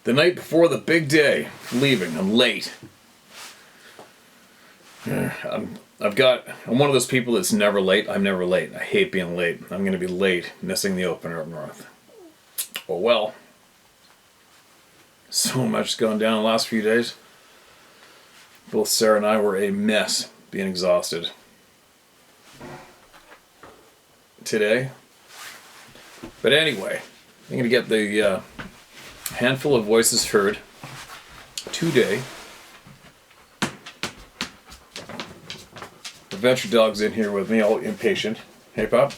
The night before the big day, leaving. I'm late. I'm one of those people that's never late. I'm never late. I hate being late. I'm going to be late, missing the opener up north. Oh well. So much has gone down the last few days. Both Sarah and I were a mess, being exhausted. Today. But anyway, I'm going to get the handful of voices heard today. The venture dog's in here with me, all impatient. Hey, Pop.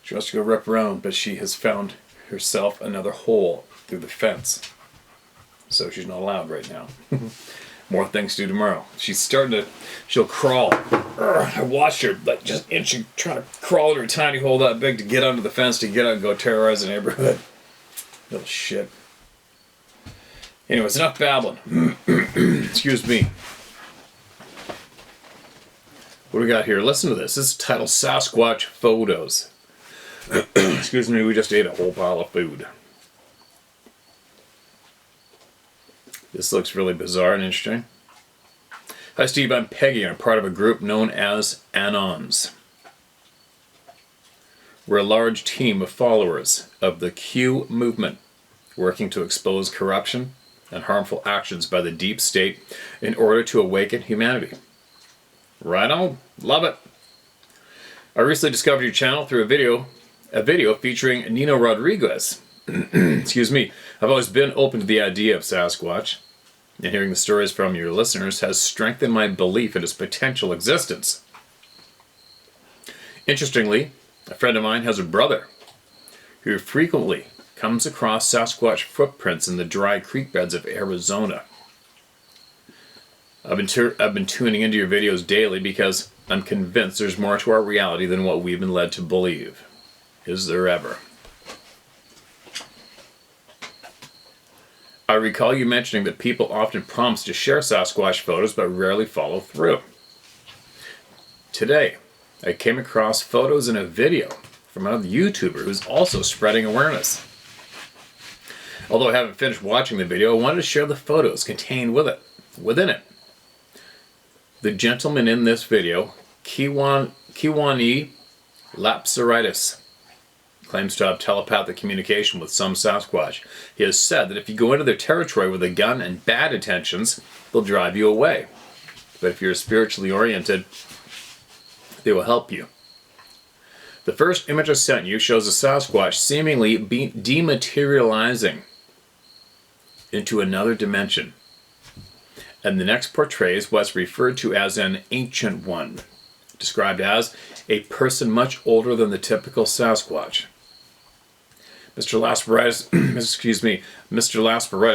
She wants to go rip around, but she has found herself another hole through the fence. So she's not allowed right now. More things to do tomorrow. She'll crawl. I watched her like just inching, trying to crawl in her tiny hole that big to get under the fence to get out and go terrorize the neighborhood. Little shit. Anyways, enough babbling. Excuse me. What do we got here? Listen to this. This is titled Sasquatch Photos. Excuse me, we just ate a whole pile of food. This looks really bizarre and interesting. Hi Steve, I'm Peggy and I'm part of a group known as Anons. We're a large team of followers of the Q movement, working to expose corruption and harmful actions by the deep state in order to awaken humanity. Right on. Love it. I recently discovered your channel through a video featuring Nino Rodriguez. Excuse me. I've always been open to the idea of Sasquatch, and hearing the stories from your listeners has strengthened my belief in its potential existence. Interestingly, a friend of mine has a brother who frequently comes across Sasquatch footprints in the dry creek beds of Arizona. I've been tuning into your videos daily because I'm convinced there's more to our reality than what we've been led to believe. Is there ever? I recall you mentioning that people often promise to share Sasquatch photos but rarely follow through. Today, I came across photos and a video from another YouTuber who's also spreading awareness. Although I haven't finished watching the video, I wanted to share the photos contained within it. The gentleman in this video, Kiwani Lapsaritis, claims to have telepathic communication with some Sasquatch. He has said that if you go into their territory with a gun and bad intentions, they'll drive you away. But if you're spiritually oriented, they will help you. The first image I sent you shows a Sasquatch seemingly dematerializing into another dimension. And the next portrays what's referred to as an ancient one, described as a person much older than the typical Sasquatch. Mr. Lasparetis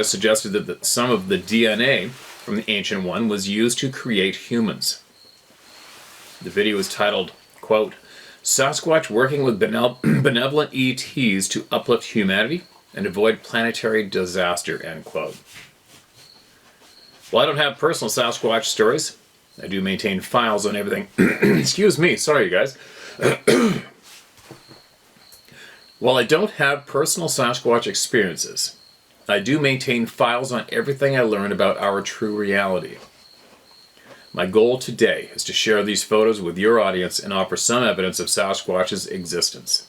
suggested that some of the DNA from the ancient one was used to create humans. The video is titled, quote, Sasquatch working with benevolent ETs to uplift humanity and avoid planetary disaster, end quote. Well, I don't have personal Sasquatch stories. I do maintain files on everything. Excuse me, sorry you guys. While I don't have personal Sasquatch experiences, I do maintain files on everything I learned about our true reality. My goal today is to share these photos with your audience and offer some evidence of Sasquatch's existence.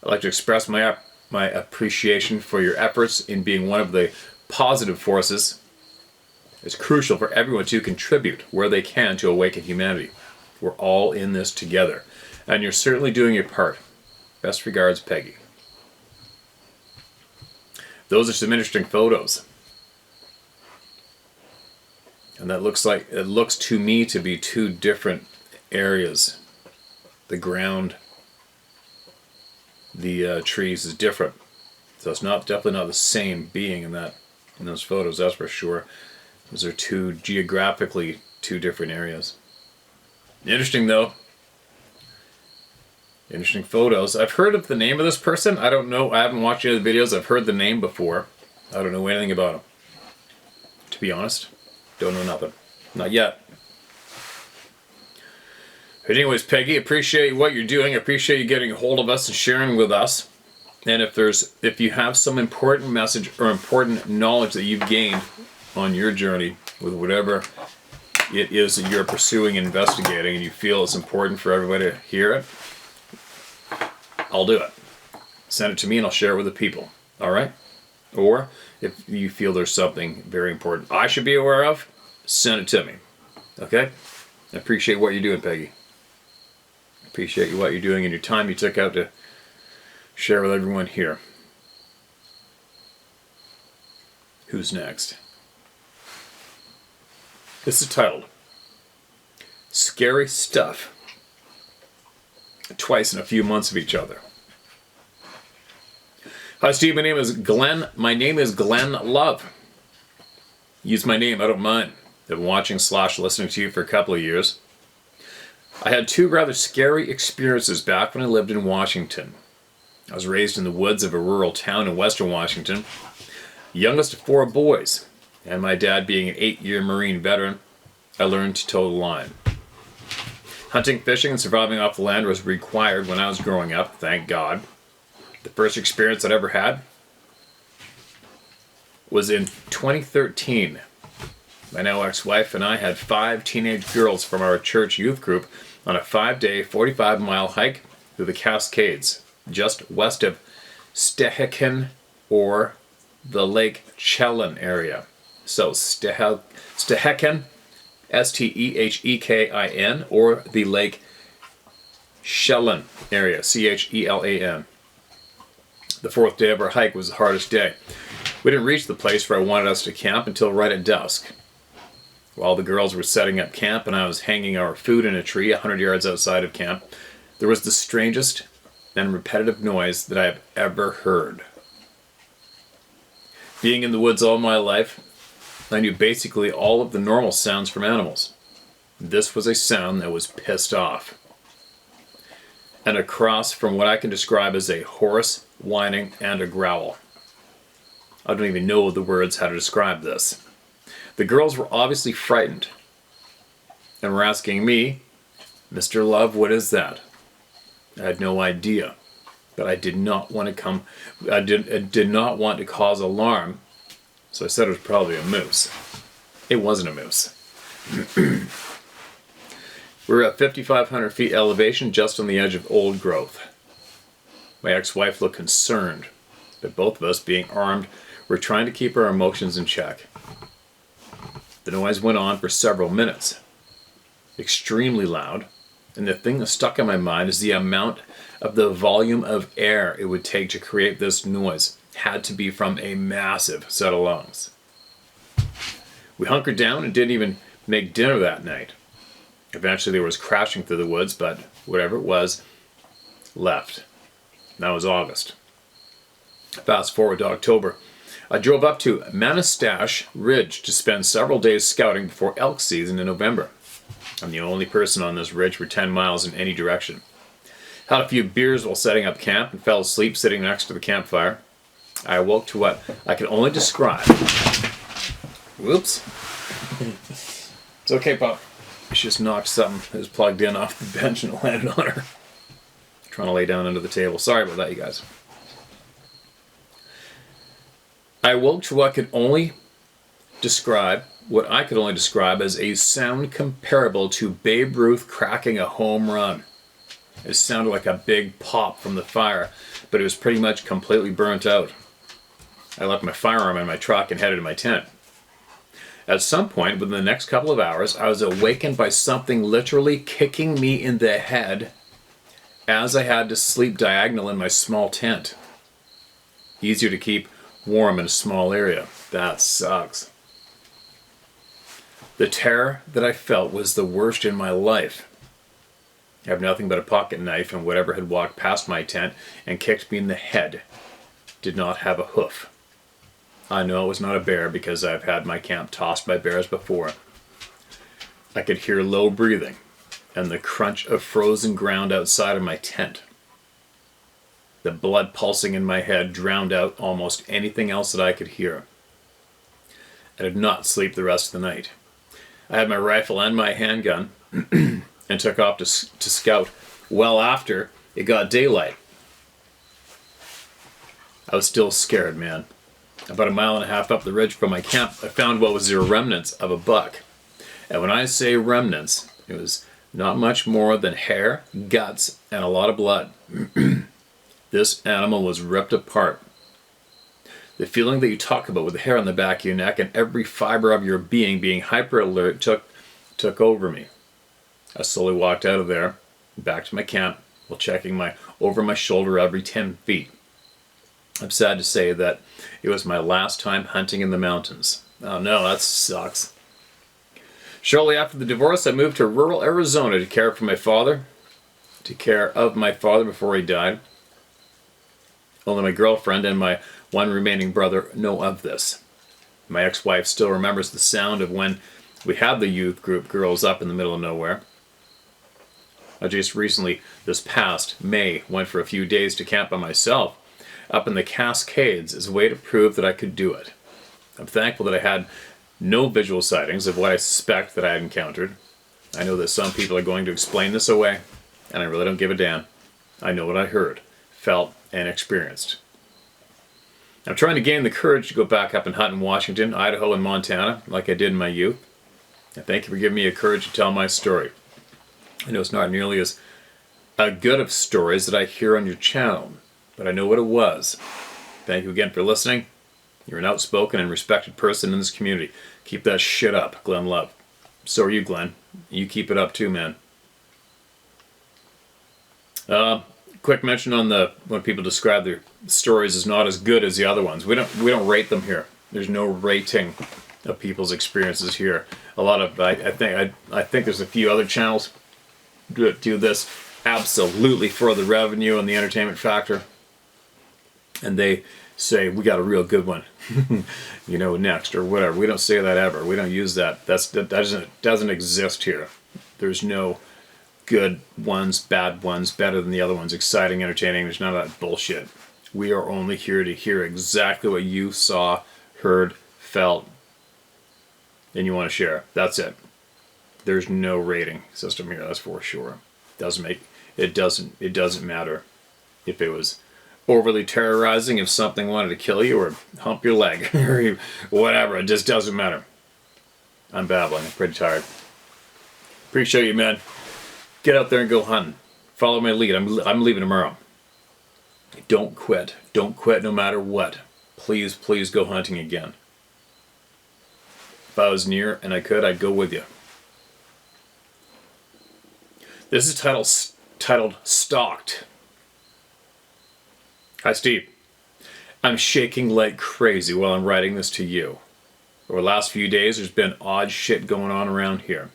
I'd like to express my appreciation for your efforts in being one of the positive forces. It's crucial for everyone to contribute where they can to awaken humanity. We're all in this together, and you're certainly doing your part. Best regards, Peggy. Those are some interesting photos. And it looks to me to be two different areas. The ground, the trees is different. So it's definitely not the same being in those photos, that's for sure. Those are geographically two different areas. Interesting though. Interesting photos. I've heard of the name of this person. I don't know. I haven't watched any of the videos. I've heard the name before. I don't know anything about him. To be honest, don't know nothing. Not yet. But anyways, Peggy, appreciate what you're doing. I appreciate you getting a hold of us and sharing with us. And if you have some important message or important knowledge that you've gained on your journey with whatever it is that you're pursuing and investigating, and you feel it's important for everybody to hear it, I'll do it. Send it to me and I'll share it with the people. All right? Or if you feel there's something very important I should be aware of, send it to me. Okay? I appreciate what you're doing, Peggy. I appreciate what you're doing and your time you took out to share with everyone here. Who's next? This is titled Scary Stuff. Twice in a few months of each other. Hi Steve, my name is Glenn. My name is Glenn Love. Use my name, I don't mind. I've been watching / listening to you for a couple of years. I had two rather scary experiences back when I lived in Washington. I was raised in the woods of a rural town in western Washington, youngest of 4 boys, and my dad being an 8-year Marine veteran, I learned to toe the line. Hunting, fishing, and surviving off the land was required when I was growing up, thank God. The first experience I'd ever had was in 2013. My now ex-wife and I had 5 teenage girls from our church youth group on a 5-day, 45-mile hike through the Cascades, just west of Stehekin, or the Lake Chelan area. So Stehekin, Stehekin, or the Lake Chelan area, Chelan. The 4th day of our hike was the hardest day. We didn't reach the place where I wanted us to camp until right at dusk. While the girls were setting up camp and I was hanging our food in a tree 100 yards outside of camp, there was the strangest and repetitive noise that I have ever heard. Being in the woods all my life, I knew basically all of the normal sounds from animals. This was a sound that was pissed off. And a cross from what I can describe as a hoarse, whining, and a growl. I don't even know the words how to describe this. The girls were obviously frightened and were asking me, "Mr. Love, what is that?" I had no idea, but I did not want to cause alarm, so I said it was probably a moose. It wasn't a moose. We were at 5,500 feet elevation, just on the edge of old growth. My ex-wife looked concerned, but both of us, being armed, were trying to keep our emotions in check. The noise went on for several minutes, extremely loud, and the thing that stuck in my mind is the amount of the volume of air it would take to create this noise had to be from a massive set of lungs. We hunkered down and didn't even make dinner that night. Eventually there was crashing through the woods, but whatever it was, left. That was August. Fast forward to October. I drove up to Manistash Ridge to spend several days scouting before elk season in November. I'm the only person on this ridge for 10 miles in any direction. Had a few beers while setting up camp and fell asleep sitting next to the campfire. I awoke to what I can only describe. Whoops. It's okay, Pop. She just knocked something that was plugged in off the bench and it landed on her. Trying to lay down under the table. Sorry about that, you guys. I awoke to what I could only describe as a sound comparable to Babe Ruth cracking a home run. It sounded like a big pop from the fire, but it was pretty much completely burnt out. I left my firearm in my truck and headed to my tent. At some point within the next couple of hours, I was awakened by something literally kicking me in the head as I had to sleep diagonal in my small tent. Easier to keep warm in a small area. That sucks. The terror that I felt was the worst in my life. I have nothing but a pocket knife, and whatever had walked past my tent and kicked me in the head did not have a hoof. I know it was not a bear because I've had my camp tossed by bears before. I could hear low breathing and the crunch of frozen ground outside of my tent. The blood pulsing in my head drowned out almost anything else that I could hear. I did not sleep the rest of the night. I had my rifle and my handgun and took off to scout well after it got daylight. I was still scared, man. About a mile and a half up the ridge from my camp, I found what was the remnants of a buck. And when I say remnants, it was not much more than hair, guts, and a lot of blood. This animal was ripped apart. The feeling that you talk about with the hair on the back of your neck and every fiber of your being hyper alert took over me. I slowly walked out of there, back to my camp, while checking over my shoulder every 10 feet. I'm sad to say that it was my last time hunting in the mountains. Oh no, that sucks. Shortly after the divorce, I moved to rural Arizona to care of my father before he died. Only my girlfriend and my one remaining brother know of this. My ex-wife still remembers the sound of when we had the youth group girls up in the middle of nowhere. I just recently, this past May, went for a few days to camp by myself up in the Cascades as a way to prove that I could do it. I'm thankful that I had no visual sightings of what I suspect that I had encountered. I know that some people are going to explain this away, and I really don't give a damn. I know what I heard, felt, and experienced. I'm trying to gain the courage to go back up and hunt in Washington, Idaho, and Montana like I did in my youth. And thank you for giving me the courage to tell my story. I know it's not nearly as good of stories that I hear on your channel, but I know what it was. Thank you again for listening. You're an outspoken and respected person in this community. Keep that shit up, Glenn Love. So are you, Glenn. You keep it up too, man. Quick mention on when people describe their stories as not as good as the other ones. We don't rate them here. There's no rating of people's experiences here. A lot of I think there's a few other channels do this. absolutely for the revenue and the entertainment factor. And they say, we got a real good one, next or whatever. We don't say that ever. We don't use that. That doesn't exist here. There's no good ones, bad ones, better than the other ones, exciting, entertaining. There's none of that bullshit. We are only here to hear exactly what you saw, heard, felt, and you want to share. That's it. There's no rating system here, that's for sure. It doesn't matter if it was overly terrorizing, if something wanted to kill you or hump your leg or whatever. It just doesn't matter. I'm babbling. I'm pretty tired. Appreciate you, man. Get out there and go hunting. Follow my lead. I'm leaving tomorrow. Don't quit. Don't quit no matter what. Please, please go hunting again. If I was near and I could, I'd go with you. This is titled Stalked. Hi, Steve. I'm shaking like crazy while I'm writing this to you. Over the last few days, there's been odd shit going on around here.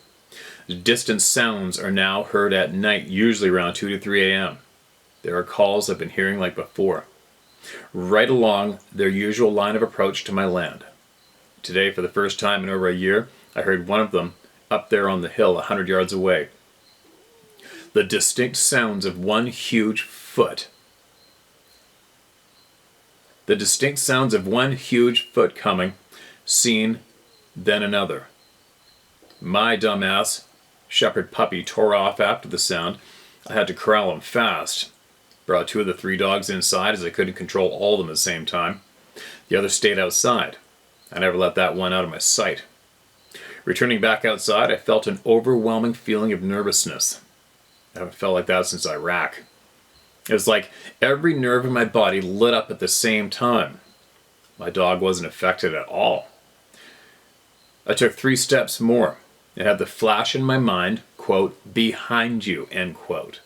Distant sounds are now heard at night, usually around 2 to 3 a.m. There are calls I've been hearing like before, right along their usual line of approach to my land. Today, for the first time in over a year, I heard one of them up there on the hill 100 yards away. The distinct sounds of one huge foot. The distinct sounds of one huge foot coming, seen, then another. My dumbass shepherd puppy tore off after the sound. I had to corral him fast. Brought 2 of the 3 dogs inside as I couldn't control all of them at the same time. The other stayed outside. I never let that one out of my sight. Returning back outside, I felt an overwhelming feeling of nervousness. I haven't felt like that since Iraq. It was like every nerve in my body lit up at the same time. My dog wasn't affected at all. I took 3 steps more. It had the flash in my mind, quote, behind you, end quote.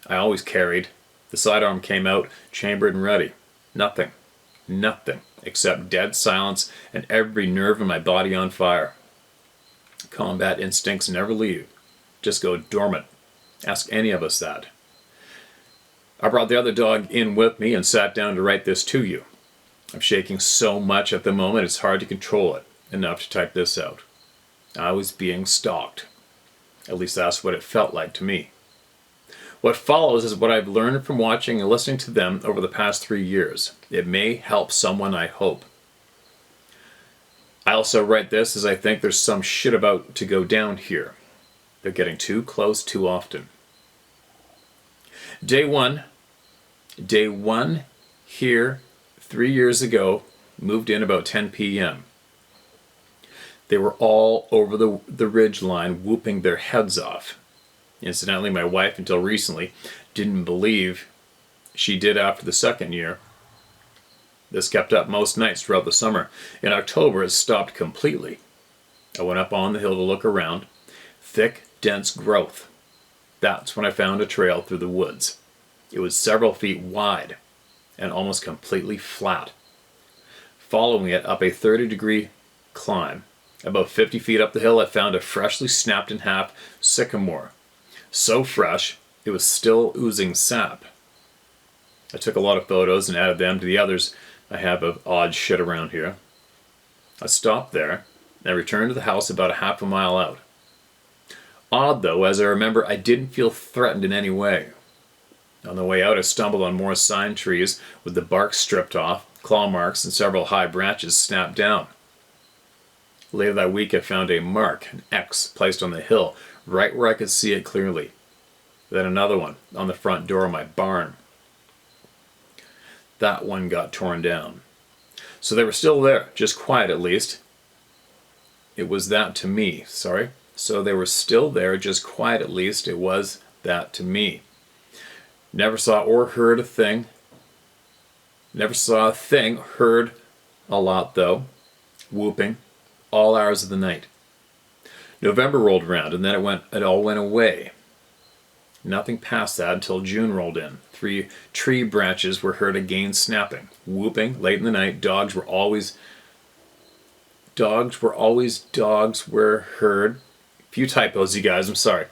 I always carried. The sidearm came out, chambered and ready. Nothing. Nothing. Except dead silence and every nerve in my body on fire. Combat instincts never leave. Just go dormant. Ask any of us that. I brought the other dog in with me and sat down to write this to you. I'm shaking so much at the moment it's hard to control it. Enough to type this out. I was being stalked. At least that's what it felt like to me. What follows is what I've learned from watching and listening to them over the past 3 years. It may help someone, I hope. I also write this as I think there's some shit about to go down here. They're getting too close too often. Day one here 3 years ago, moved in about 10 p.m. They were all over the ridge line whooping their heads off. Incidentally, my wife, until recently, didn't believe she did after the second year. This kept up most nights throughout the summer. In October, it stopped completely. I went up on the hill to look around. Thick, dense growth. That's when I found a trail through the woods. It was several feet wide and almost completely flat. Following it up a 30-degree climb, about 50 feet up the hill, I found a freshly snapped in half sycamore. So fresh, it was still oozing sap. I took a lot of photos and added them to the others I have of odd shit around here. I stopped there and I returned to the house about a half a mile out. Odd though, as I remember, I didn't feel threatened in any way. On the way out, I stumbled on more sign trees with the bark stripped off, claw marks, and several high branches snapped down. Later that week, I found a mark, an X, placed on the hill, right where I could see it clearly. Then another one on the front door of my barn. That one got torn down. So they were still there, just quiet at least. It was that to me, sorry. So they were still there, just quiet at least. It was that to me. Never saw or heard a thing. Never saw a thing, heard a lot though. Whooping, all hours of the night. November rolled around and then it all went away. Nothing past that until June rolled in. 3 tree branches were heard again snapping. Whooping, late in the night, dogs were heard. Few typos, you guys, I'm sorry.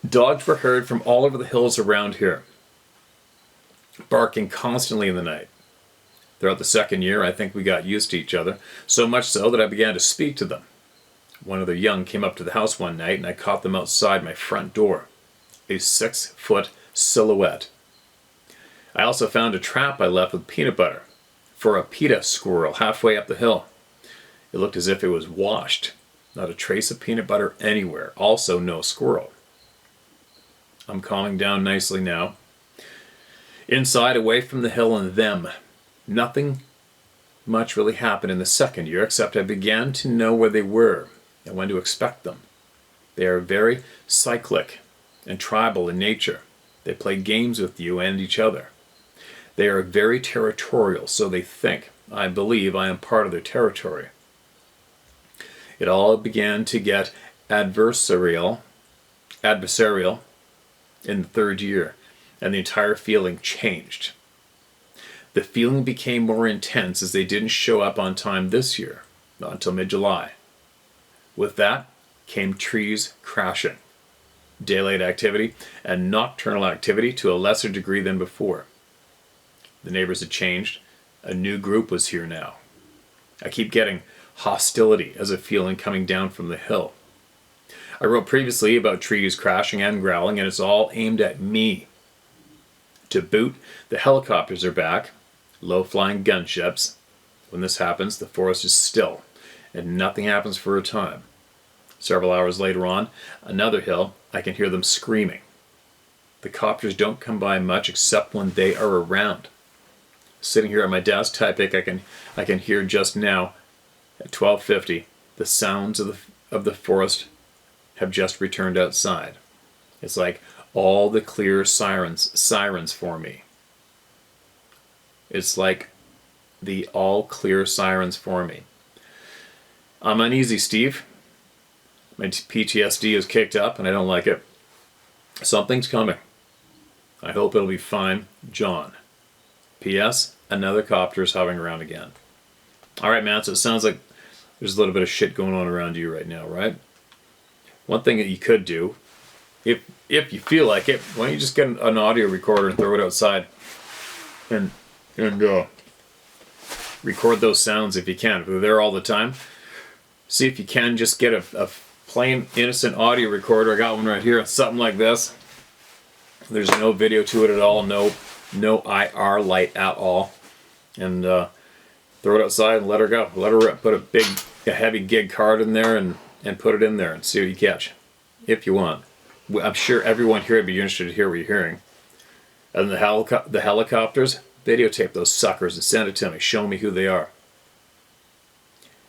Dogs were heard from all over the hills around here, barking constantly in the night. Throughout the second year, I think we got used to each other, so much so that I began to speak to them. One of their young came up to the house one night, and I caught them outside my front door. A 6-foot silhouette. I also found a trap I left with peanut butter for a PETA squirrel halfway up the hill. It looked as if it was washed. Not a trace of peanut butter anywhere. Also no squirrel. I'm calming down nicely now. Inside, away from the hill and them. Nothing much really happened in the second year, except I began to know where they were and when to expect them. They are very cyclic and tribal in nature. They play games with you and each other. They are very territorial, so they think, I believe, I am part of their territory. It all began to get adversarial in the third year, and the entire feeling changed. The feeling became more intense as they didn't show up on time this year, not until mid-July. With that came trees crashing, daylight activity, and nocturnal activity to a lesser degree than before. The neighbors had changed. A new group was here now. I keep getting hostility as a feeling coming down from the hill. I wrote previously about trees crashing and growling, and it's all aimed at me. To boot, the helicopters are back, low-flying gunships. When this happens, the forest is still, and nothing happens for a time. Several hours later on, another hill, I can hear them screaming. The copters don't come by much except when they are around. Sitting here at my desk typing, I can hear just now, at 12:50, the sounds of the forest have just returned outside. It's like all the clear sirens for me. It's like the all clear sirens for me. I'm uneasy, Steve. My PTSD is kicked up and I don't like it. Something's coming. I hope it'll be fine. John. P.S. Another copter is hovering around again. Alright, man, so it sounds like there's a little bit of shit going on around you right now, right? One thing that you could do, if you feel like it, why don't you just get an audio recorder and throw it outside and record those sounds if you can. If they're there all the time, see if you can just get a plain, innocent audio recorder. I got one right here, something like this. There's no video to it at all, no IR light at all. And throw it outside and let her go. Let her rip. Put a heavy gig card in there and put it in there and see what you catch, if you want. I'm sure everyone here would be interested to hear what you're hearing. And the helicopters, videotape those suckers and send it to me. Show me who they are.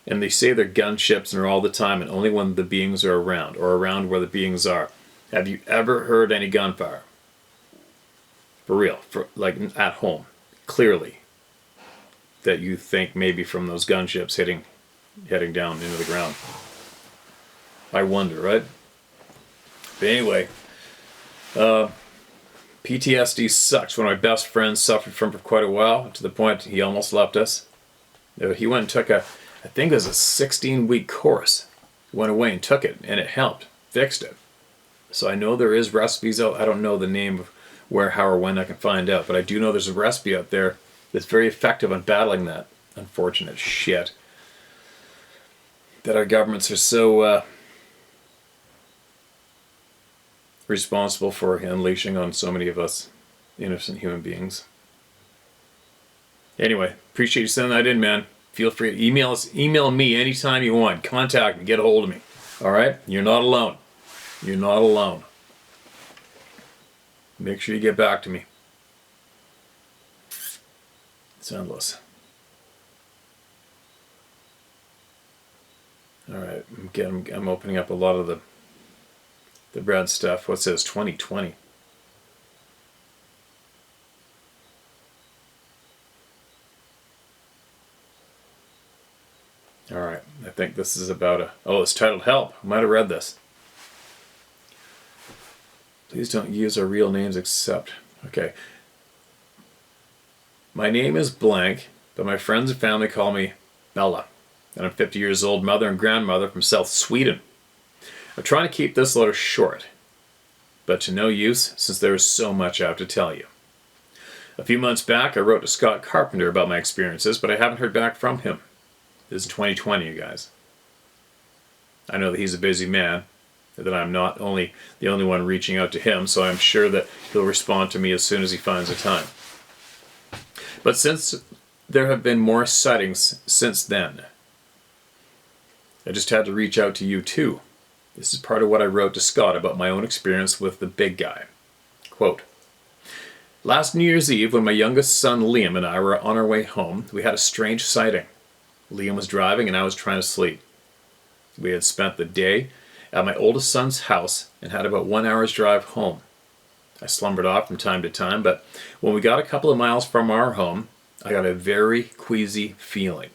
And they say they're gunships and are all the time and only when the beings are around or around where the beings are. Have you ever heard any gunfire? For real, like at home, clearly, that you think maybe from those gunships heading down into the ground. I wonder, right? But anyway, PTSD sucks. One of my best friends suffered from it for quite a while, to the point he almost left us. He went and took I think it was a 16-week course. He went away and took it, and it helped, fixed it. So I know there is recipes out. I don't know the name of where, how, or when I can find out, but I do know there's a recipe out there that's very effective on battling that unfortunate shit that our governments are so responsible for unleashing on so many of us innocent human beings. Anyway, appreciate you sending that in, man. Feel free to email me anytime you want. Contact me, get a hold of me. Alright? You're not alone. You're not alone. Make sure you get back to me. It's endless. Alright, I'm opening up a lot of the Brad stuff. What says 2020? Alright, I think this is about it's titled Help. I might have read this. Please don't use our real names except... Okay. My name is blank, but my friends and family call me Bella. And I'm 50 years old, mother and grandmother from South Sweden. I'm trying to keep this letter short. but to no use since there is so much I have to tell you. A few months back, I wrote to Scott Carpenter about my experiences, but I haven't heard back from him. This is 2020, you guys. I know that he's a busy man, that I'm not only the only one reaching out to him, so I'm sure that he'll respond to me as soon as he finds the time. But since there have been more sightings since then, I just had to reach out to you too. This is part of what I wrote to Scott about my own experience with the big guy. Quote, last New Year's Eve, when my youngest son Liam and I were on our way home, we had a strange sighting. Liam was driving and I was trying to sleep. We had spent the day at my oldest son's house and had about 1 hour's drive home. I slumbered off from time to time, but when we got a couple of miles from our home, I got a very queasy feeling.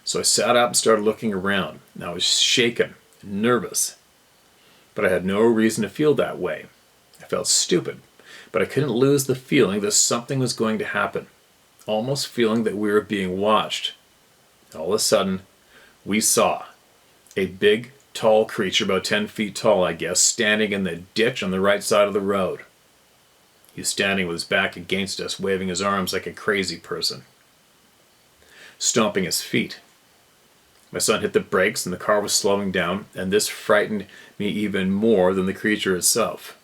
So I sat up and started looking around, and I was shaken, nervous. But I had no reason to feel that way. I felt stupid, but I couldn't lose the feeling that something was going to happen, almost feeling that we were being watched. All of a sudden, we saw a big, tall creature, about 10 feet tall, I guess, standing in the ditch on the right side of the road. He was standing with his back against us, waving his arms like a crazy person, stomping his feet. My son hit the brakes and the car was slowing down, and this frightened me even more than the creature itself.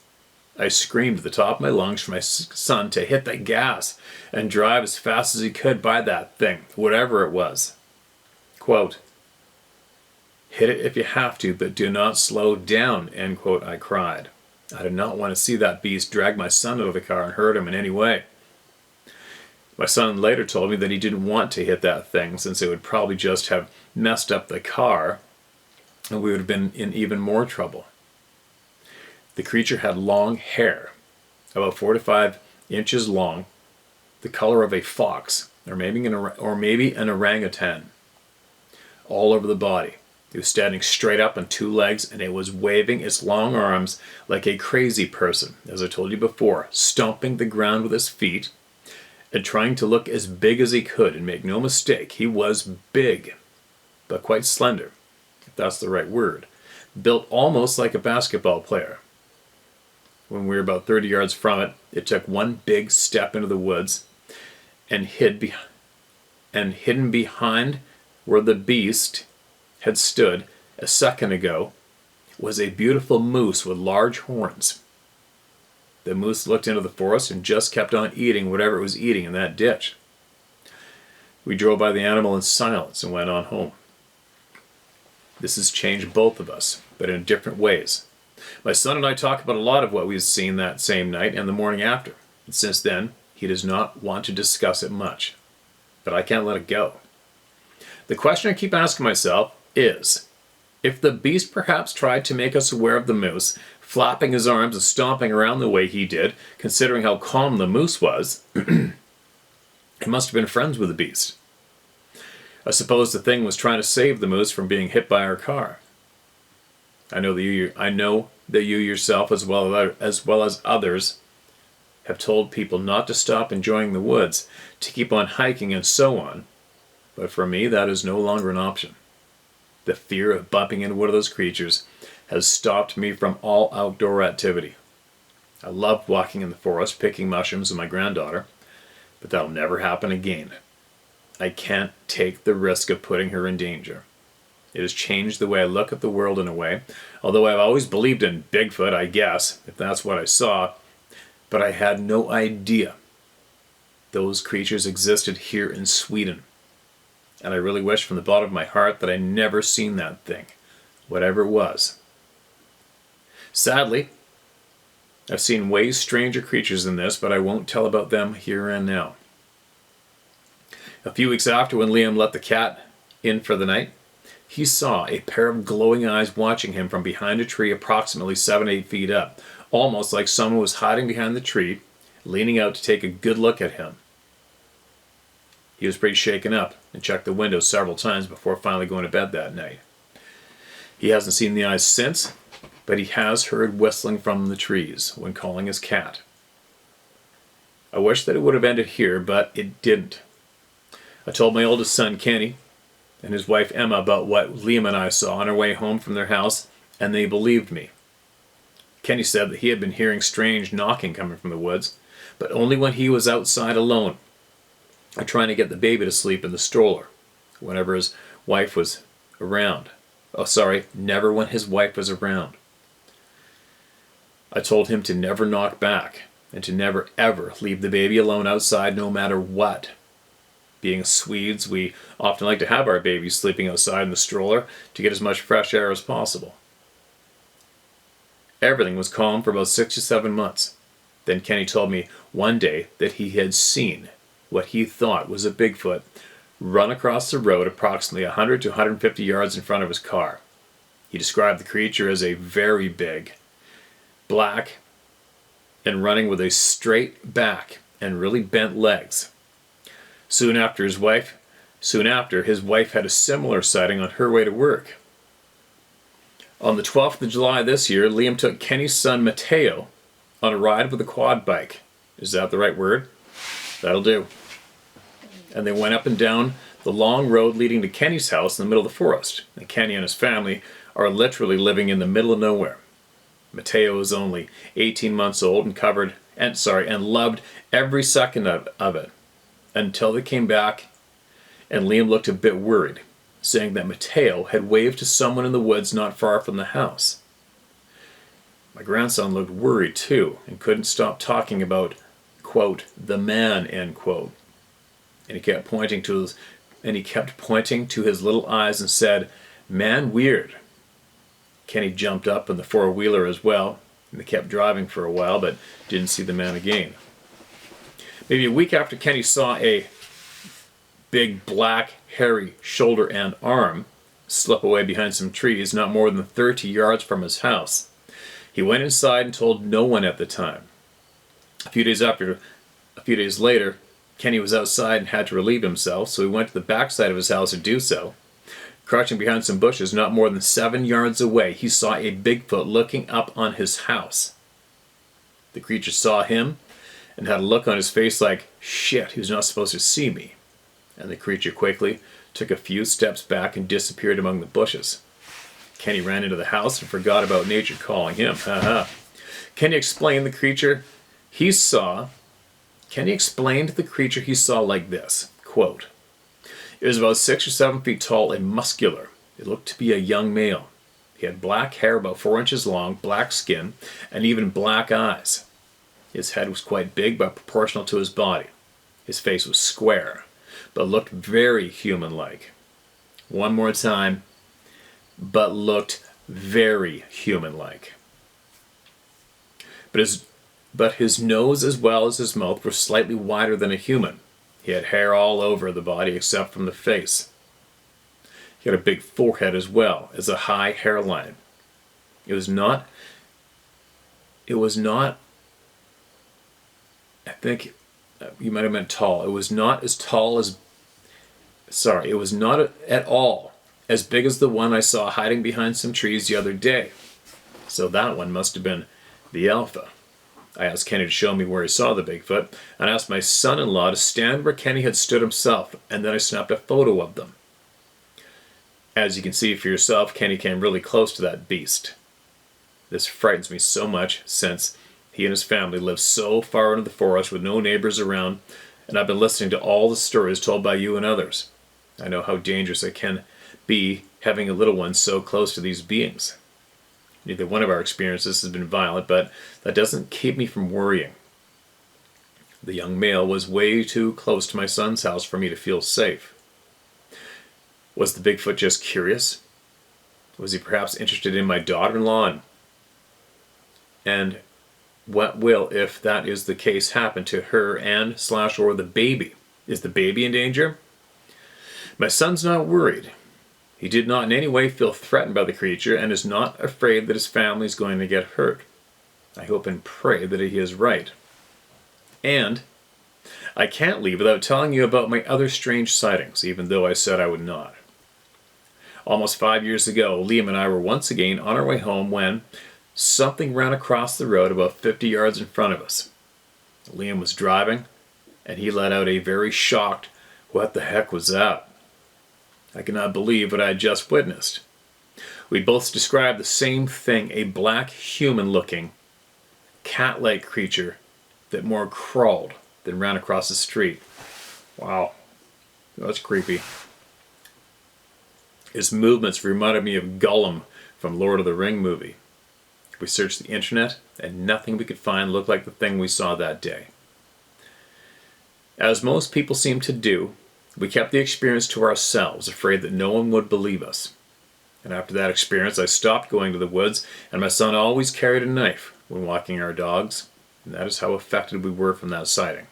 I screamed at the top of my lungs for my son to hit the gas and drive as fast as he could by that thing, whatever it was. Quote, hit it if you have to, but do not slow down, end quote, I cried. I did not want to see that beast drag my son out of the car and hurt him in any way. My son later told me that he didn't want to hit that thing since it would probably just have messed up the car and we would have been in even more trouble. The creature had long hair, about 4 to 5 inches long, the color of a fox, or maybe an orangutan, all over the body. It was standing straight up on 2 legs, and it was waving its long arms like a crazy person, as I told you before, stomping the ground with his feet and trying to look as big as he could. And make no mistake, he was big, but quite slender, if that's the right word, built almost like a basketball player. When we were about 30 yards from it, it took one big step into the woods and hidden behind where the beast had stood a second ago was a beautiful moose with large horns. The moose looked into the forest and just kept on eating whatever it was eating in that ditch. We drove by the animal in silence and went on home. This has changed both of us, but in different ways. My son and I talk about a lot of what we've seen that same night and the morning after. And since then, he does not want to discuss it much. But I can't let it go. The question I keep asking myself is, if the beast perhaps tried to make us aware of the moose, flapping his arms and stomping around the way he did, considering how calm the moose was, he must have been friends with the beast. I suppose the thing was trying to save the moose from being hit by our car. I know that you yourself, as well as others, have told people not to stop enjoying the woods, to keep on hiking and so on. But for me, that is no longer an option. The fear of bumping into one of those creatures has stopped me from all outdoor activity. I loved walking in the forest, picking mushrooms with my granddaughter, but that'll never happen again. I can't take the risk of putting her in danger. It has changed the way I look at the world in a way, although I've always believed in Bigfoot, I guess, if that's what I saw, but I had no idea those creatures existed here in Sweden. And I really wish from the bottom of my heart that I never seen that thing, whatever it was. Sadly, I've seen way stranger creatures than this, but I won't tell about them here and now. A few weeks after, when Liam let the cat in for the night, he saw a pair of glowing eyes watching him from behind a tree approximately 7-8 feet up, almost like someone was hiding behind the tree, leaning out to take a good look at him. He was pretty shaken up and checked the window several times before finally going to bed that night. He hasn't seen the eyes since, but he has heard whistling from the trees when calling his cat. I wish that it would have ended here, but it didn't. I told my oldest son, Kenny, and his wife, Emma, about what Liam and I saw on our way home from their house, and they believed me. Kenny said that he had been hearing strange knocking coming from the woods, but only when he was outside alone, trying to get the baby to sleep in the stroller, whenever his wife was around. Oh, sorry, never when his wife was around. I told him to never knock back and to never ever leave the baby alone outside no matter what. Being Swedes, we often like to have our babies sleeping outside in the stroller to get as much fresh air as possible. Everything was calm for about 6 to 7 months. Then Kenny told me one day that he had seen what he thought was a Bigfoot run across the road approximately 100 to 150 yards in front of his car. He described the creature as a very big, black, and running with a straight back and really bent legs. Soon after, his wife had a similar sighting on her way to work. On the 12th of July this year, Liam took Kenny's son Mateo on a ride with a quad bike. Is that the right word? That'll do. And they went up and down the long road leading to Kenny's house in the middle of the forest. And Kenny and his family are literally living in the middle of nowhere. Mateo is only 18 months old and loved every second of it until they came back, and Liam looked a bit worried, saying that Mateo had waved to someone in the woods not far from the house. My grandson looked worried too and couldn't stop talking about, quote, the man, end quote. And he kept pointing to his little eyes and said, "Man, weird." Kenny jumped up in the four-wheeler as well, and they kept driving for a while, but didn't see the man again. Maybe a week after Kenny saw a big, black, hairy shoulder and arm slip away behind some trees not more than 30 yards from his house. He went inside and told no one at the time. A few days later, Kenny was outside and had to relieve himself, so he went to the backside of his house to do so. Crouching behind some bushes not more than 7 yards away, he saw a Bigfoot looking up on his house. The creature saw him and had a look on his face like, shit, he was not supposed to see me. And the creature quickly took a few steps back and disappeared among the bushes. Kenny ran into the house and forgot about nature calling him. Kenny explained the creature he saw like this, quote, "It was about 6 or 7 feet tall and muscular. It looked to be a young male. He had black hair about 4 inches long, black skin, and even black eyes. His head was quite big but proportional to his body. His face was square, but looked very human-like." One more time, but looked very human-like. But his nose as well as his mouth were slightly wider than a human. He had hair all over the body except from the face. He had a big forehead as well as a high hairline. It was not, I think you might have meant tall. It was not at all as big as the one I saw hiding behind some trees the other day. So that one must have been the alpha. I asked Kenny to show me where he saw the Bigfoot, and asked my son-in-law to stand where Kenny had stood himself, and then I snapped a photo of them. As you can see for yourself, Kenny came really close to that beast. This frightens me so much since he and his family live so far into the forest with no neighbors around, and I've been listening to all the stories told by you and others. I know how dangerous it can be having a little one so close to these beings. Neither one of our experiences has been violent, but that doesn't keep me from worrying. The young male was way too close to my son's house for me to feel safe. Was the Bigfoot just curious? Was he perhaps interested in my daughter-in-law? And what will, if that is the case, happen to her and/or the baby? Is the baby in danger? My son's not worried. He did not in any way feel threatened by the creature and is not afraid that his family is going to get hurt. I hope and pray that he is right. And I can't leave without telling you about my other strange sightings, even though I said I would not. Almost 5 years ago, Liam and I were once again on our way home when something ran across the road about 50 yards in front of us. Liam was driving, and he let out a very shocked, "What the heck was that?" I could not believe what I had just witnessed. We both described the same thing, a black human-looking cat-like creature that more crawled than ran across the street. Wow, that's creepy. Its movements reminded me of Gollum from Lord of the Ring movie. We searched the internet, and nothing we could find looked like the thing we saw that day. As most people seem to do, we kept the experience to ourselves, afraid that no one would believe us. And after that experience, I stopped going to the woods, and my son always carried a knife when walking our dogs, and that is how affected we were from that sighting.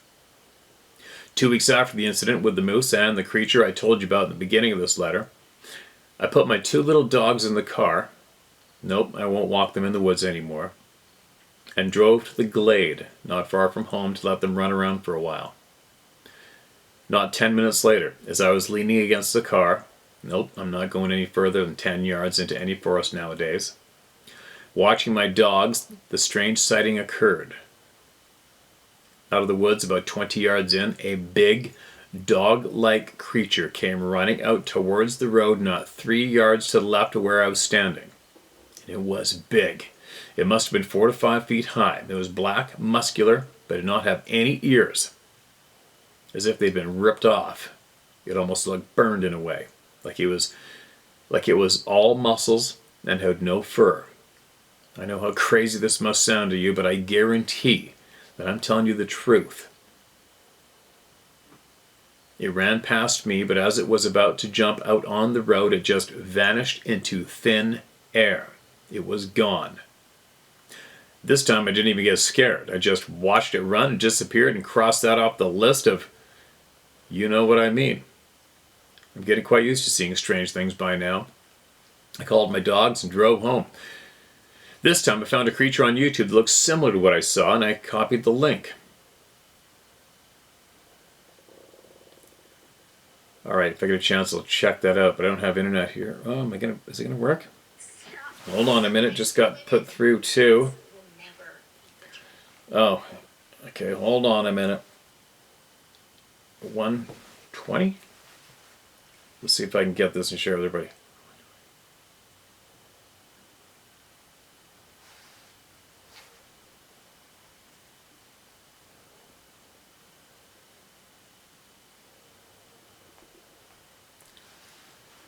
2 weeks after the incident with the moose and the creature I told you about in the beginning of this letter, I put my 2 little dogs in the car. Nope, I won't walk them in the woods anymore. And drove to the glade, not far from home, to let them run around for a while. Not 10 minutes later, as I was leaning against the car, nope, I'm not going any further than 10 yards into any forest nowadays, watching my dogs, the strange sighting occurred. Out of the woods about 20 yards in, a big, dog-like creature came running out towards the road not 3 yards to the left of where I was standing. And it was big. It must have been 4 to 5 feet high. It was black, muscular, but did not have any ears. As if they'd been ripped off. It almost looked burned in a way. Like it was all muscles and had no fur. I know how crazy this must sound to you, but I guarantee that I'm telling you the truth. It ran past me, but as it was about to jump out on the road, it just vanished into thin air. It was gone. This time I didn't even get scared. I just watched it run and disappeared and crossed that off the list of, you know what I mean. I'm getting quite used to seeing strange things by now. I called my dogs and drove home. This time I found a creature on YouTube that looked similar to what I saw, and I copied the link. Alright, if I get a chance I'll check that out, but I don't have internet here. Oh, is it gonna work? Hold on a minute, just got put through too. Oh, okay, hold on a minute. 120? Let's see if I can get this and share with everybody.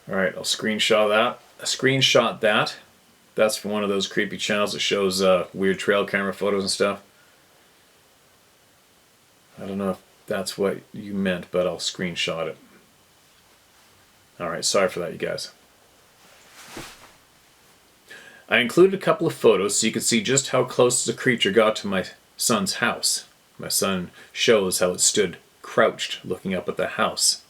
Alright, I'll screenshot that. That's from one of those creepy channels that shows weird trail camera photos and stuff. I don't know if that's what you meant, but I'll screenshot it. Alright, sorry for that, you guys. I included a couple of photos so you could see just how close the creature got to my son's house. My son shows how it stood crouched looking up at the house.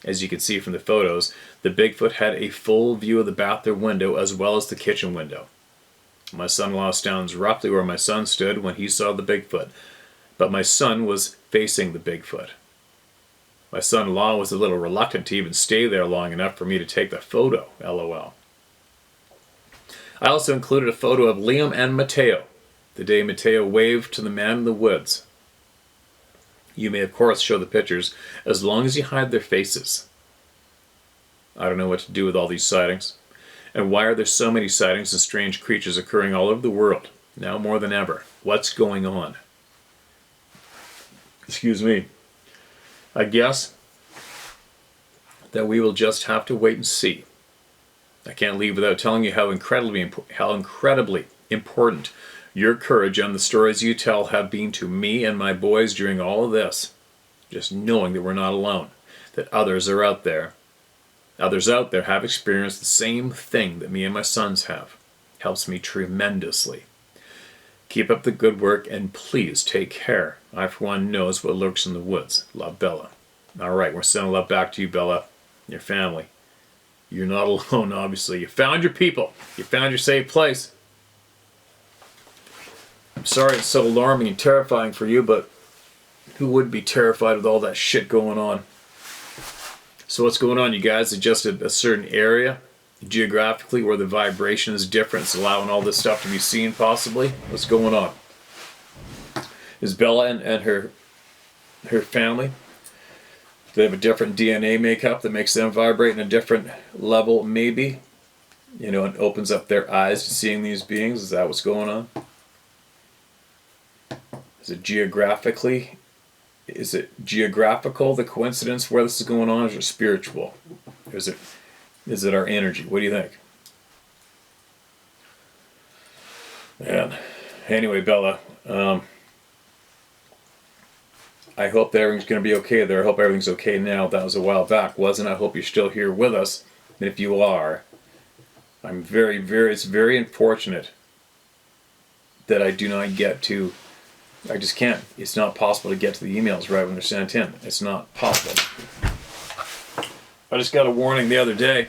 As you can see from the photos, the Bigfoot had a full view of the bathroom window as well as the kitchen window. My son-in-law stands roughly where my son stood when he saw the Bigfoot, but my son was facing the Bigfoot. My son-in-law was a little reluctant to even stay there long enough for me to take the photo, LOL. I also included a photo of Liam and Mateo, the day Mateo waved to the man in the woods. You may of course show the pictures as long as you hide their faces. I don't know what to do with all these sightings. And why are there so many sightings and strange creatures occurring all over the world, now more than ever? What's going on? Excuse me. I guess that we will just have to wait and see. I can't leave without telling you how incredibly important your courage and the stories you tell have been to me and my boys during all of this. Just knowing that we're not alone, that others out there have experienced the same thing that me and my sons have, helps me tremendously. Keep up the good work and please take care. I for one knows what lurks in the woods. Love, Bella. Alright, we're sending love back to you, Bella, and your family. You're not alone, obviously. You found your people. You found your safe place. I'm sorry it's so alarming and terrifying for you, but who would be terrified with all that shit going on? So what's going on, you guys? Is just a certain area geographically where the vibration is different. It's allowing all this stuff to be seen, possibly. What's going on? Is Bella and her family, they have a different DNA makeup that makes them vibrate in a different level, maybe? You know, and opens up their eyes to seeing these beings? Is that what's going on? Is it geographical, the coincidence where this is going on, or is it spiritual? Is it our energy? What do you think? Man. Anyway, Bella, I hope that everything's going to be okay there. I hope everything's okay now. That was a while back, wasn't it? I hope you're still here with us. And if you are, I'm it's very unfortunate that I do not get to, I just can't. It's not possible to get to the emails right when they're sent in. It's not possible. I just got a warning the other day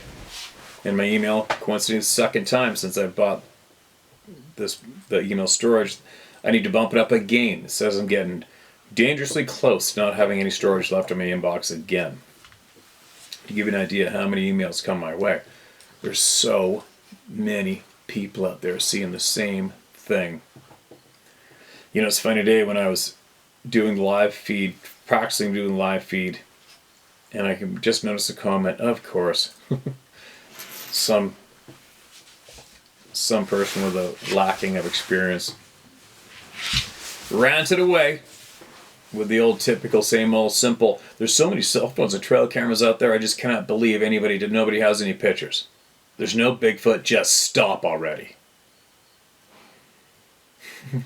in my email, coincidentally, second time since I bought the email storage. I need to bump it up again. It says I'm getting dangerously close to not having any storage left in my inbox again. To give you an idea how many emails come my way. There's so many people out there seeing the same thing. You know, it's funny today when I was doing live feed, practicing doing live feed, and I can just notice a comment, of course, some person with a lacking of experience ranted away with the old typical same old simple, there's so many cell phones and trail cameras out there, I just cannot believe nobody has any pictures. There's no Bigfoot, just stop already.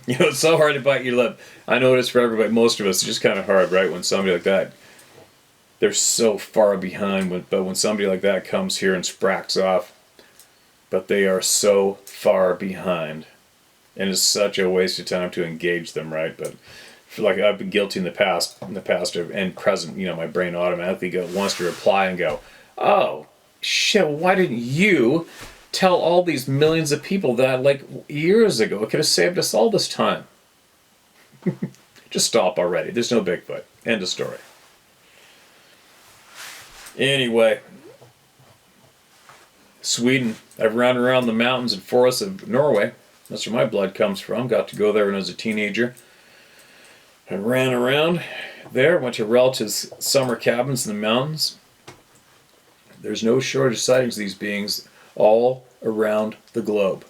You know, it's so hard to bite your lip. I know it is for everybody, most of us, it's just kind of hard, right? When somebody like that, they're so far behind, but when somebody like that comes here and spracks off, but they are so far behind. And it's such a waste of time to engage them, right? But like I've been guilty in the past and present, you know, my brain automatically wants to reply and go, oh, shit, why didn't you tell all these millions of people that like years ago? It could have saved us all this time. Just stop already. There's no Bigfoot. End of story. Anyway, Sweden. I've run around the mountains and forests of Norway. That's where my blood comes from. Got to go there when I was a teenager. I ran around there, went to relatives' summer cabins in the mountains. There's no shortage of sightings of these beings all around the globe.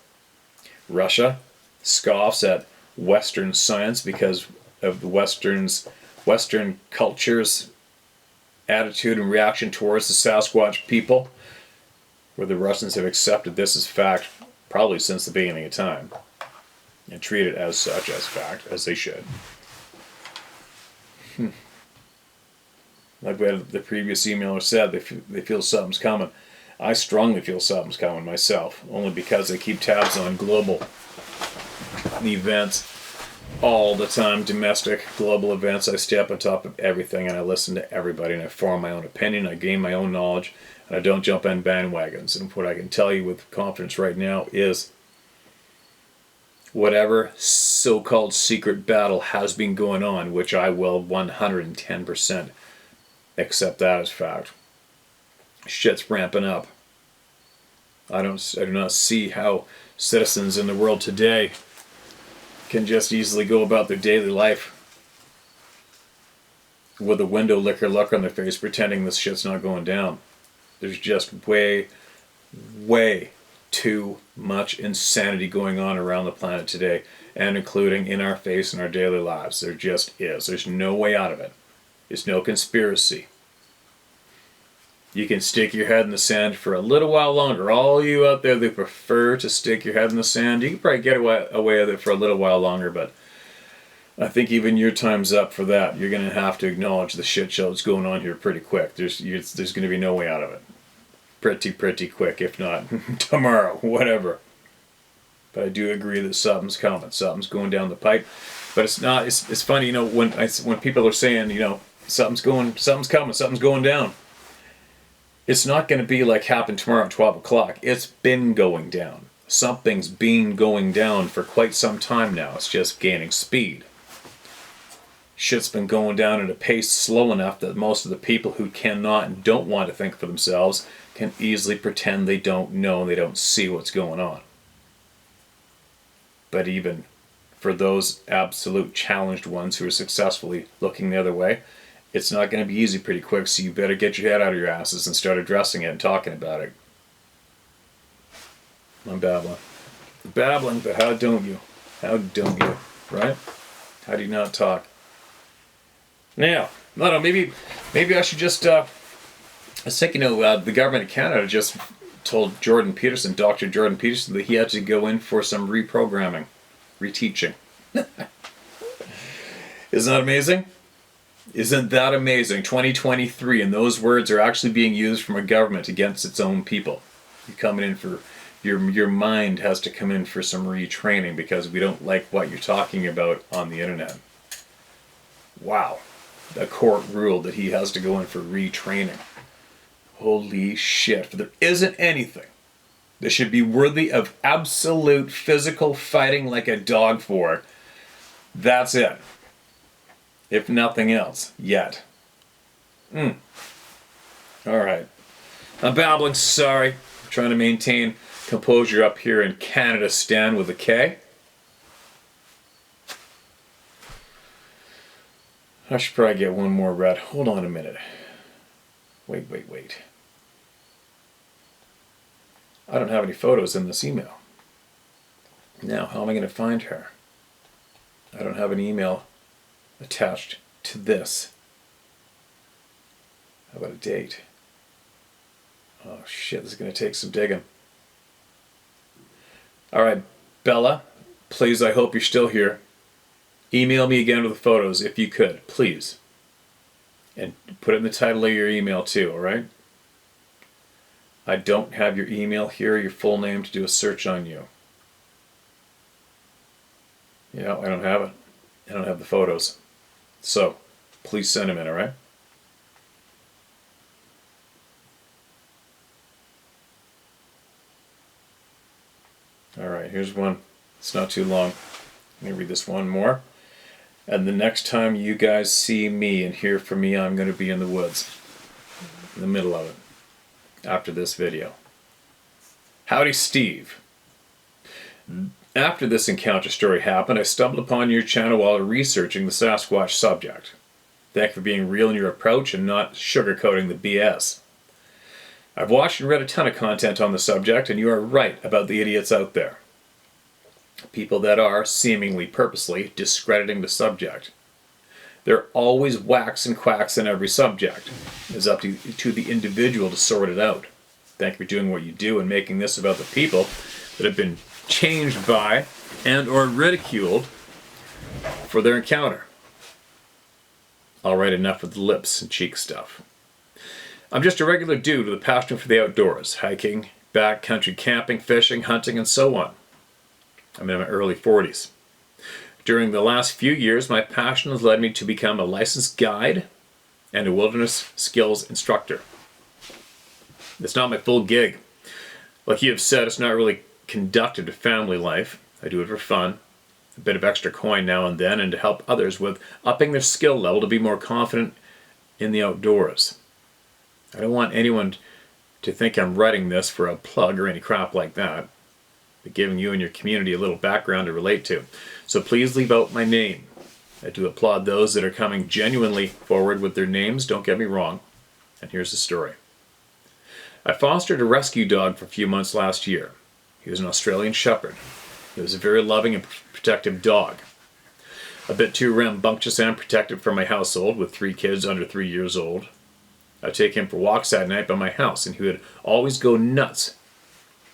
Russia scoffs at Western science because of the Western culture's attitude and reaction towards the Sasquatch people, where the Russians have accepted this as fact probably since the beginning of time and treat it as such, as fact, as they should. Like the previous emailer said, they feel something's coming. I strongly feel something's coming myself, only because I keep tabs on global events all the time, domestic, global events. I stay up on top of everything and I listen to everybody and I form my own opinion, I gain my own knowledge, and I don't jump on bandwagons. And what I can tell you with confidence right now is whatever so-called secret battle has been going on, which I will 110% accept that as fact. Shit's ramping up. I do not see how citizens in the world today can just easily go about their daily life with a window licker look on their face pretending this shit's not going down. There's just way too much insanity going on around the planet today, and including in our face in our daily lives. There just is. There's no way out of it. There's no conspiracy. You can stick your head in the sand for a little while longer. All you out there that prefer to stick your head in the sand, you can probably get away with it for a little while longer, but I think even your time's up for that. You're going to have to acknowledge the shit show that's going on here pretty quick. There's going to be no way out of it. Pretty quick, if not tomorrow, whatever. But I do agree that something's coming. Something's going down the pipe. But it's not. It's funny, you know, when people are saying, you know, something's coming, something's going down. It's not going to be like happen tomorrow at 12 o'clock. It's been going down. Something's been going down for quite some time now. It's just gaining speed. Shit's been going down at a pace slow enough that most of the people who cannot and don't want to think for themselves can easily pretend they don't know and they don't see what's going on. But even for those absolute challenged ones who are successfully looking the other way, it's not going to be easy pretty quick, so you better get your head out of your asses and start addressing it and talking about it. I'm babbling. But how don't you? How don't you? Right? How do you not talk? Now, I don't know, maybe I should just, I was thinking, the government of Canada just told Dr. Jordan Peterson, that he had to go in for some reprogramming, reteaching. Isn't that amazing? Isn't that amazing? 2023, and those words are actually being used from a government against its own people. You're coming in for, your mind has to come in for some retraining because we don't like what you're talking about on the internet. Wow. The court ruled that he has to go in for retraining. Holy shit. There isn't anything that should be worthy of absolute physical fighting like a dog for. That's it. If nothing else, yet. Alright. I'm babbling, sorry. I'm trying to maintain composure up here in Canada Stan with a K. I should probably get one more read. Hold on a minute. Wait. I don't have any photos in this email. Now, how am I going to find her? I don't have an email attached to this. How about a date? Oh shit, this is going to take some digging. Alright, Bella, please, I hope you're still here. Email me again with the photos if you could, please. And put it in the title of your email too, alright? I don't have your email here, your full name, to do a search on you. Yeah, I don't have it. I don't have the photos. So, please send them in, alright? Alright, here's one. It's not too long. Let me read this one more. And the next time you guys see me and hear from me, I'm going to be in the woods. In the middle of it. After this video. Howdy, Steve. After this encounter story happened, I stumbled upon your channel while researching the Sasquatch subject. Thank you for being real in your approach and not sugarcoating the BS. I've watched and read a ton of content on the subject, and you are right about the idiots out there. People that are, seemingly purposely, discrediting the subject. There are always whacks and quacks in every subject. It's up to the individual to sort it out. Thank you for doing what you do and making this about the people that have been changed by and or ridiculed for their encounter. Alright, enough with the lips and cheek stuff. I'm just a regular dude with a passion for the outdoors, hiking, backcountry camping, fishing, hunting, and so on. I'm in my early 40s. During the last few years, my passion has led me to become a licensed guide and a wilderness skills instructor. It's not my full gig. Like you have said, it's not really conducted to family life. I do it for fun, a bit of extra coin now and then, and to help others with upping their skill level to be more confident in the outdoors. I don't want anyone to think I'm writing this for a plug or any crap like that, but giving you and your community a little background to relate to. So please leave out my name. I do applaud those that are coming genuinely forward with their names, don't get me wrong. And here's the story. I fostered a rescue dog for a few months last year. He was an Australian Shepherd. He was a very loving and protective dog. A bit too rambunctious and protective for my household, with 3 kids under 3 years old. I'd take him for walks at night by my house, and he would always go nuts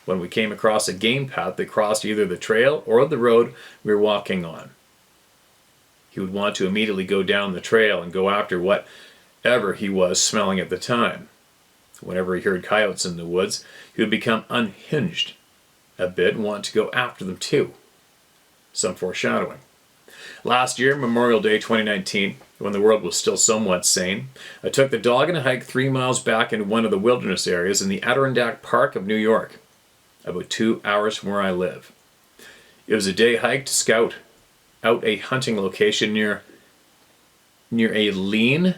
when we came across a game path that crossed either the trail or the road we were walking on. He would want to immediately go down the trail and go after whatever he was smelling at the time. Whenever he heard coyotes in the woods, he would become unhinged a bit and want to go after them too. Some foreshadowing. Last year, Memorial Day 2019, when the world was still somewhat sane, I took the dog on a hike 3 miles back into one of the wilderness areas in the Adirondack Park of New York, about 2 hours from where I live. It was a day hike to scout out a hunting location near a lean-to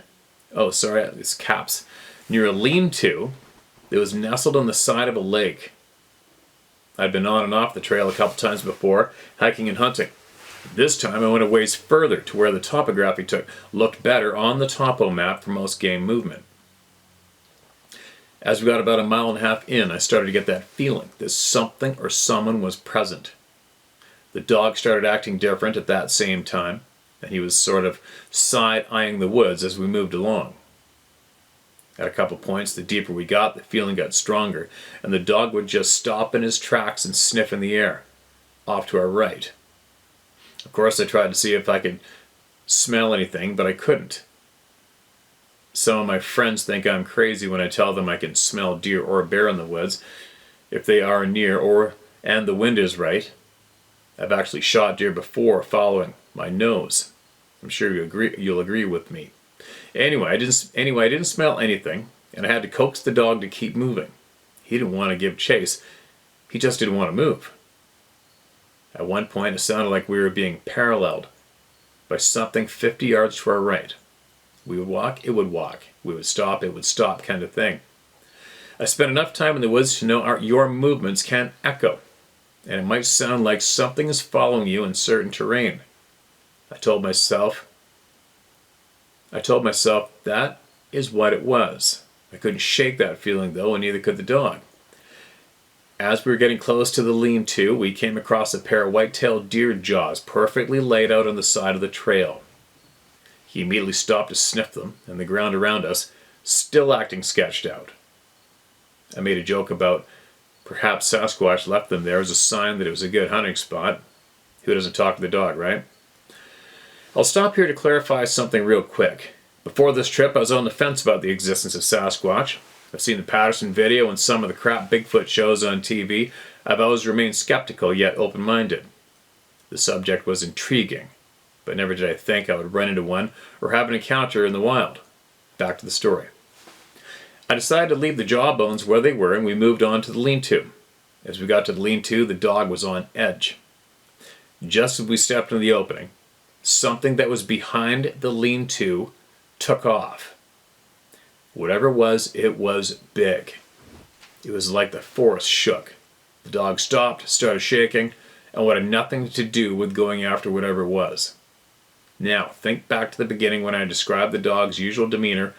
that was nestled on the side of a lake. I'd been on and off the trail a couple times before, hiking and hunting. This time I went a ways further to where the topography looked better on the topo map for most game movement. As we got about 1.5 miles in, I started to get that feeling that something or someone was present. The dog started acting different at that same time. and he was sort of side-eyeing the woods as we moved along. At a couple points, the deeper we got, the feeling got stronger, and the dog would just stop in his tracks and sniff in the air, off to our right. Of course, I tried to see if I could smell anything, but I couldn't. Some of my friends think I'm crazy when I tell them I can smell deer or bear in the woods if they are near and the wind is right. I've actually shot deer before following my nose. I'm sure you'll agree with me. Anyway, I didn't smell anything, and I had to coax the dog to keep moving. He didn't want to give chase. He just didn't want to move. At one point, it sounded like we were being paralleled by something 50 yards to our right. We would walk, it would walk. We would stop, it would stop, kind of thing. I spent enough time in the woods to know your movements can echo, and it might sound like something is following you in certain terrain. I told myself that is what it was. I couldn't shake that feeling though, and neither could the dog. As we were getting close to the lean-to, we came across a pair of white-tailed deer jaws perfectly laid out on the side of the trail. He immediately stopped to sniff them, and the ground around us still acting sketched out. I made a joke about perhaps Sasquatch left them there as a sign that it was a good hunting spot. Who doesn't talk to the dog, right? I'll stop here to clarify something real quick. Before this trip, I was on the fence about the existence of Sasquatch. I've seen the Patterson video and some of the crap Bigfoot shows on TV. I've always remained skeptical yet open-minded. The subject was intriguing, but never did I think I would run into one or have an encounter in the wild. Back to the story. I decided to leave the jawbones where they were, and we moved on to the lean-to. As we got to the lean-to, the dog was on edge. Just as we stepped into the opening, something that was behind the lean-to took off. Whatever it was big. It was like the forest shook. The dog stopped, started shaking, and had nothing to do with going after whatever it was. Now, think back to the beginning when I described the dog's usual demeanor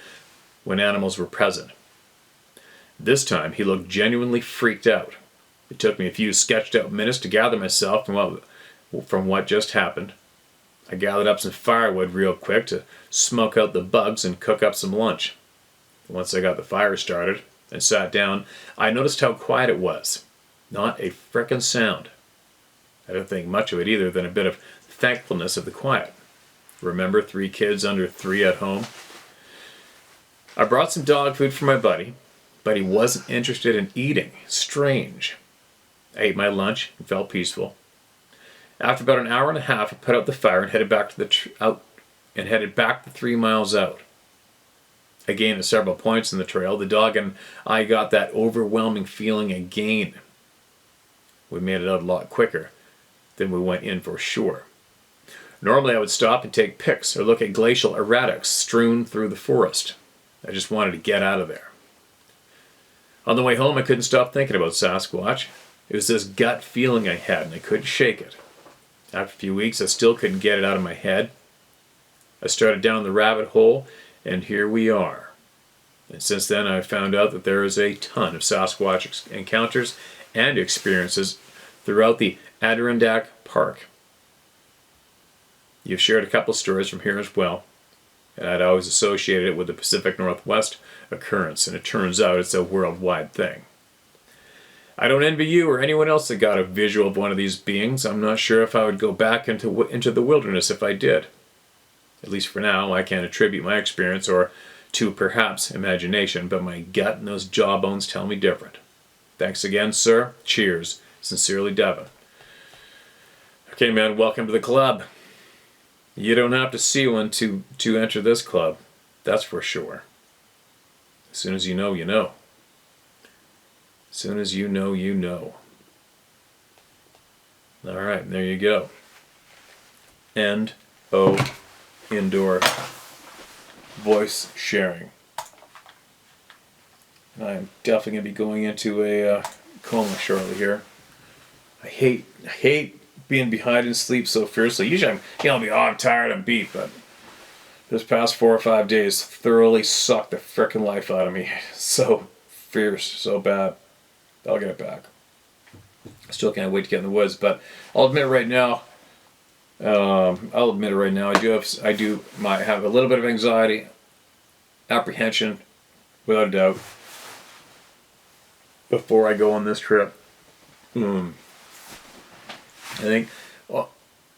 when animals were present. This time, he looked genuinely freaked out. It took me a few sketched out minutes to gather myself from what just happened. I gathered up some firewood real quick to smoke out the bugs and cook up some lunch. Once I got the fire started and sat down, I noticed how quiet it was. Not a frickin' sound. I didn't think much of it either than a bit of thankfulness of the quiet. Remember, 3 kids under 3 at home? I brought some dog food for my buddy, but he wasn't interested in eating. Strange. I ate my lunch and felt peaceful. After about an hour and a half, I put out the fire and headed back the 3 miles out. Again, at several points in the trail, the dog and I got that overwhelming feeling again. We made it out a lot quicker than we went in for sure. Normally I would stop and take pics or look at glacial erratics strewn through the forest. I just wanted to get out of there. On the way home, I couldn't stop thinking about Sasquatch. It was this gut feeling I had, and I couldn't shake it. After a few weeks, I still couldn't get it out of my head. I started down the rabbit hole, and here we are. And since then, I've found out that there is a ton of Sasquatch encounters and experiences throughout the Adirondack Park. You've shared a couple stories from here as well, and I'd always associated it with the Pacific Northwest occurrence, and it turns out it's a worldwide thing. I don't envy you or anyone else that got a visual of one of these beings. I'm not sure if I would go back into the wilderness if I did. At least for now, I can't attribute my experience to perhaps imagination, but my gut and those jawbones tell me different. Thanks again, sir. Cheers. Sincerely, Devin. Okay, man, welcome to the club. You don't have to see one to enter this club. That's for sure. As soon as you know, you know. As soon as you know, you know. All right, there you go. End of indoor voice sharing. I'm definitely going to be going into a coma shortly here. I hate being behind in sleep so fiercely. Usually I'm tired, I'm beat, but this past 4 or 5 days thoroughly sucked the frickin' life out of me. So fierce, so bad. I'll get it back. I still can't wait to get in the woods, but I'll admit right now, I'll admit it right now. Might have a little bit of anxiety, apprehension, without a doubt, before I go on this trip. I think, well,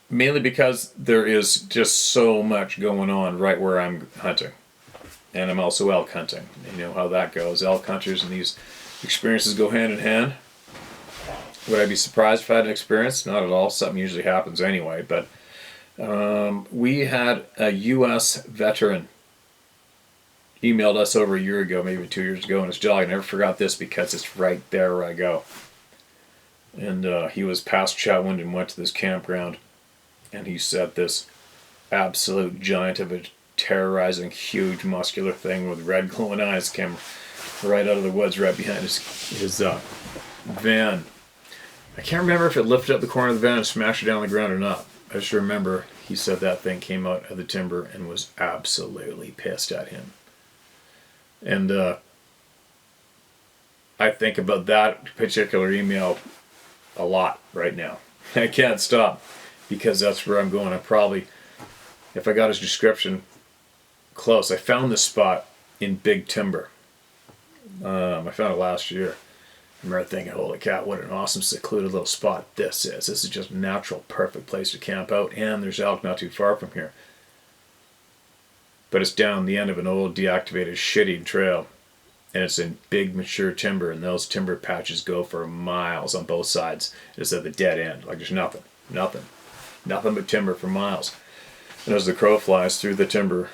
mainly because there is just so much going on right where I'm hunting. And I'm also elk hunting. You know how that goes. Elk hunters and these experiences go hand in hand. Would I be surprised if I had an experience? Not at all. Something usually happens anyway. But we had a U.S. veteran emailed us over a year ago, maybe 2 years ago, and it's jolly. I never forgot this because it's right there where I go. And he was past Chatwind and went to this campground, and he said this absolute giant of a terrorizing, huge, muscular thing with red glowing eyes came right out of the woods, right behind his van. I can't remember if it lifted up the corner of the van and smashed it down on the ground or not. I just remember he said that thing came out of the timber and was absolutely pissed at him. And I think about that particular email a lot right now. I can't stop because that's where I'm going. I probably, if I got his description close, I found this spot in big timber. I found it last year. I remember thinking, holy cow, what an awesome secluded little spot this is. This is just a natural, perfect place to camp out, and there's elk not too far from here. But it's down the end of an old deactivated shitty trail, and it's in big mature timber, and those timber patches go for miles on both sides. It's at the dead end. Like there's nothing but timber for miles. And as the crow flies through the timber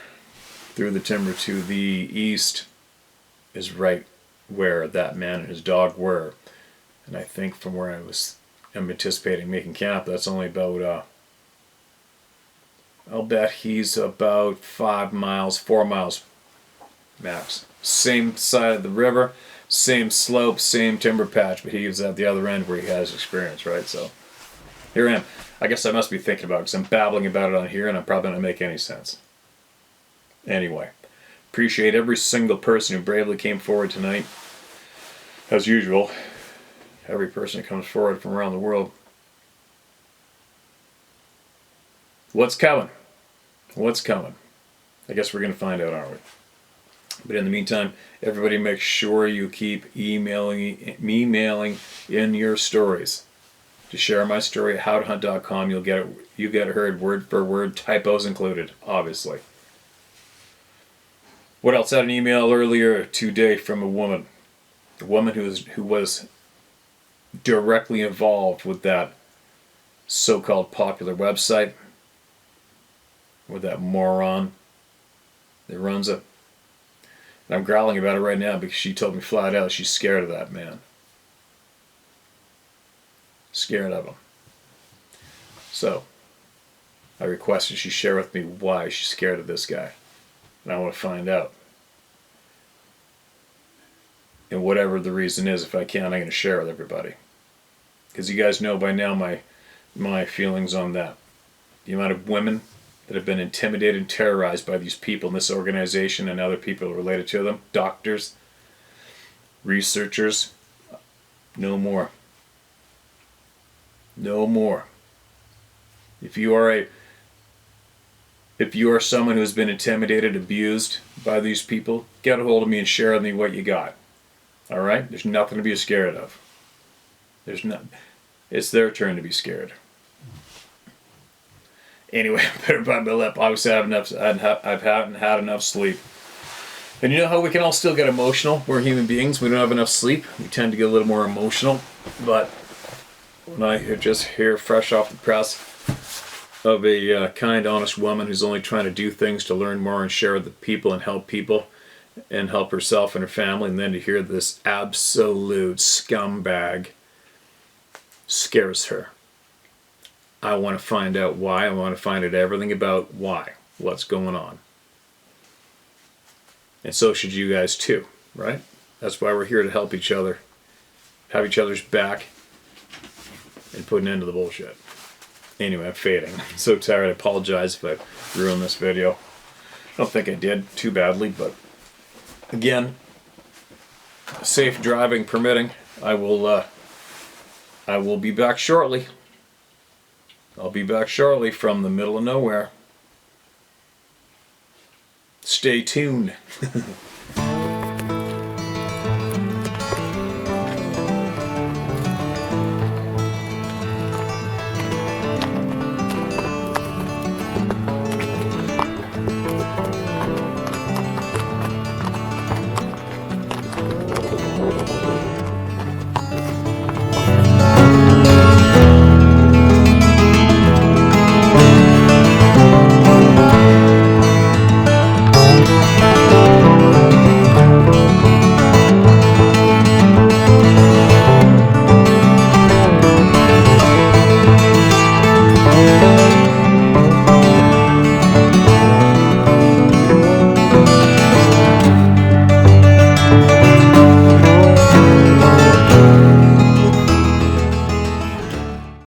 to the east is right where that man and his dog were. And I think from where I'm anticipating making camp, that's only about I'll bet he's about 4 miles max. Same side of the river, same slope, same timber patch, but he was at the other end where he has experience, right? So here I am. I guess I must be thinking about it because I'm babbling about it on here and I'm probably not going to make any sense. Anyway, appreciate every single person who bravely came forward tonight. As usual, every person that comes forward from around the world. What's coming? What's coming? I guess we're going to find out, aren't we? But in the meantime, everybody make sure you keep emailing in your stories. To share my story at howtohunt.com, you get it heard word for word, typos included, obviously. What else? I had an email earlier today from a woman who was directly involved with that so-called popular website, with that moron that runs it. And I'm growling about it right now because she told me flat out she's scared of that man. Scared of him. So, I requested she share with me why she's scared of this guy. And I want to find out. And whatever the reason is, if I can, I'm going to share with everybody. Because you guys know by now my feelings on that. The amount of women that have been intimidated and terrorized by these people in this organization and other people related to them, doctors, researchers, no more. No more. If you are someone who has been intimidated, abused by these people, get a hold of me and share with me what you got. All right? There's nothing to be scared of. It's their turn to be scared. Anyway, I better bite my lip. Obviously, I haven't had enough sleep. And you know how we can all still get emotional? We're human beings. We don't have enough sleep. We tend to get a little more emotional. But when I just hear fresh off the press of a kind, honest woman who's only trying to do things to learn more and share with the people and help herself and her family, and then to hear this absolute scumbag scares her. I want to find out why. I want to find out everything about why. What's going on. And so should you guys too, right? That's why we're here to help each other, have each other's back, and put an end to the bullshit. Anyway, I'm fading. I'm so tired. I apologize if I ruined this video. I don't think I did too badly, but again, safe driving permitting, I will be back shortly. I'll be back shortly from the middle of nowhere. Stay tuned.